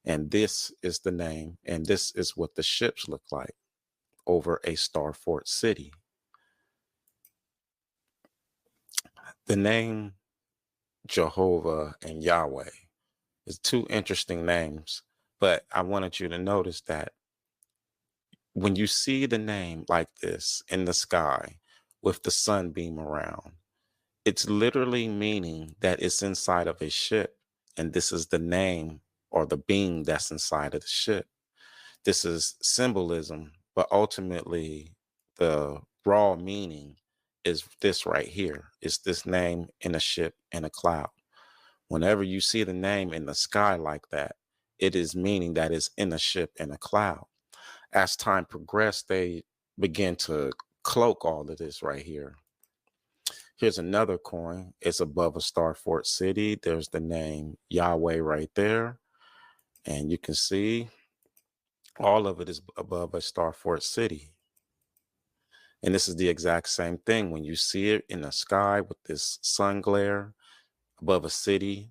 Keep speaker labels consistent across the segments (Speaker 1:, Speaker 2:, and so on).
Speaker 1: And this is the name, and this is what the ships look like over a Starfort city. The name Jehovah and Yahweh is two interesting names, but I wanted you to notice that when you see the name like this in the sky with the sunbeam around, it's literally meaning that it's inside of a ship, and this is the name or the being that's inside of the ship. This is symbolism, but ultimately the raw meaning is this right here. It's this name in a ship in a cloud. Whenever you see the name in the sky like that, it is meaning that it's in a ship in a cloud. As time progressed, they begin to cloak all of this right here. Here's another coin. It's above a Starfort city. There's the name Yahweh right there. And you can see all of it is above a Starfort city. And this is the exact same thing. When you see it in the sky with this sun glare above a city,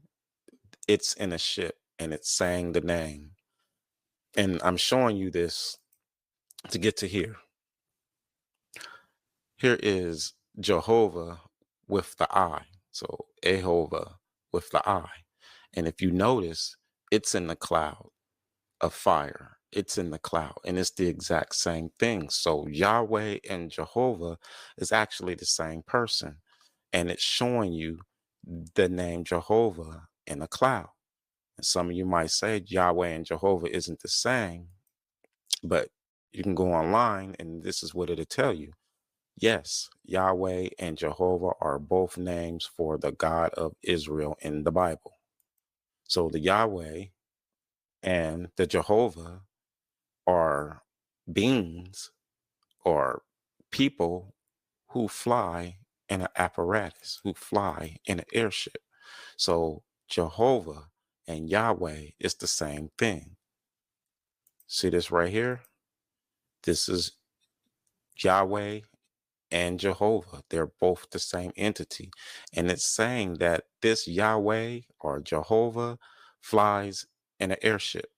Speaker 1: it's in a ship and it's saying the name. And I'm showing you this to get to here. Here is Jehovah with the I. So Jehovah with the I. And if you notice, it's in the cloud of fire. It's in the cloud, and it's the exact same thing. So Yahweh and Jehovah is actually the same person, and it's showing you the name Jehovah in a cloud. And some of you might say Yahweh and Jehovah isn't the same, but you can go online and this is what it'll tell you. Yes, Yahweh and Jehovah are both names for the God of Israel in the Bible. So the Yahweh and the Jehovah are beings or people who fly in an apparatus, who fly in an airship. So Jehovah and Yahweh is the same thing. See this right here? This is Yahweh and Jehovah. They're both the same entity. And it's saying that this Yahweh or Jehovah flies in an airship.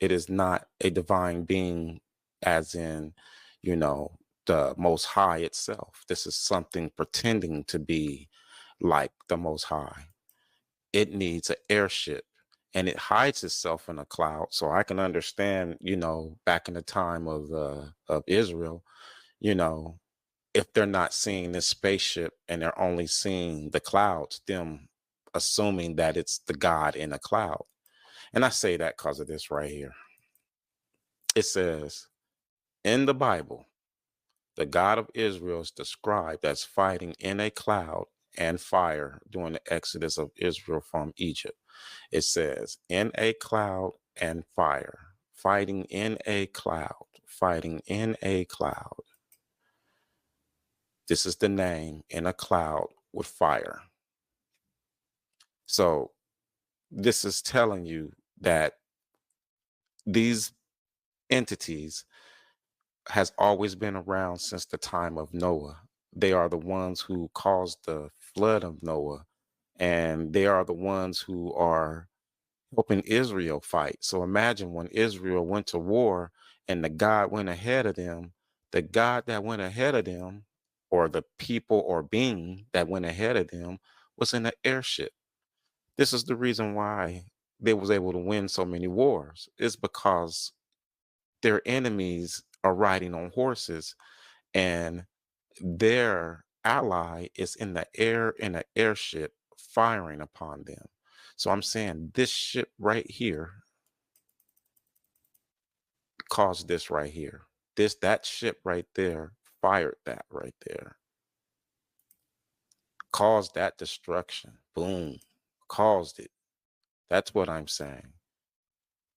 Speaker 1: It is not a divine being, as in, you know, the Most High itself. This is something pretending to be like the Most High. It needs an airship and it hides itself in a cloud. So I can understand, you know, back in the time of Israel, you know, if they're not seeing this spaceship and they're only seeing the clouds, them assuming that it's the God in a cloud. And I say that because of this right here. It says in the Bible, the God of Israel is described as fighting in a cloud and fire during the exodus of Israel from Egypt. It says, in a cloud and fire, fighting in a cloud, fighting in a cloud. This is the name, in a cloud with fire. So this is telling you that these entities has always been around since the time of Noah. They are the ones who caused the flood of Noah, and they are the ones who are helping Israel fight. So imagine when Israel went to war and the God went ahead of them, the God that went ahead of them, or the people or being that went ahead of them, was in an airship. This is the reason why they was able to win so many wars. It's because their enemies are riding on horses and their ally is in the air in an airship firing upon them. So I'm saying this ship right here caused this right here. That ship right there fired that right there. Caused that destruction. Boom. Caused it. That's what I'm saying.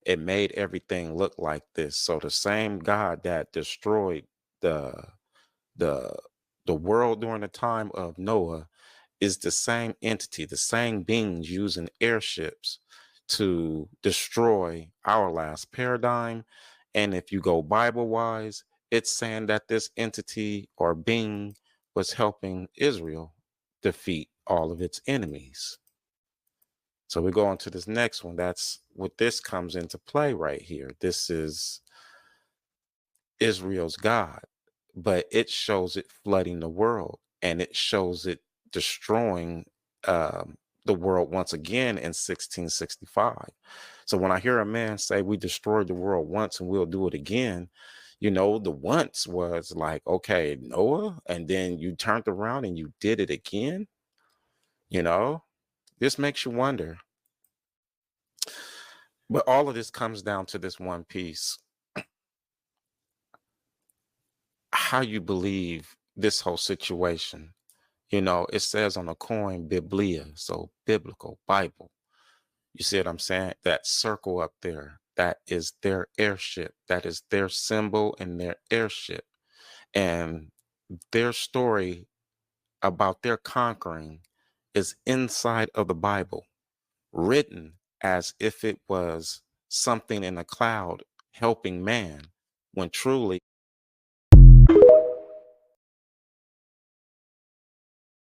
Speaker 1: It made everything look like this. So the same God that destroyed the the the world during the time of Noah is the same entity, the same beings using airships to destroy our last paradigm. And if you go Bible wise, it's saying that this entity or being was helping Israel defeat all of its enemies. So we go on to this next one. That's what this comes into play right here. This is Israel's God, but it shows it flooding the world, and it shows it destroying the world once again in 1665. So when I hear a man say we destroyed the world once and we'll do it again, the once was like, okay, Noah, and then you turned around and you did it again. You know, this makes you wonder. But all of this comes down to this one piece: how you believe this whole situation. It says on the coin Biblia, so biblical, Bible. You see what I'm saying? That circle up there, that is their airship. That is their symbol and their airship. And their story about their conquering is inside of the Bible, written as if it was something in a cloud helping man, when truly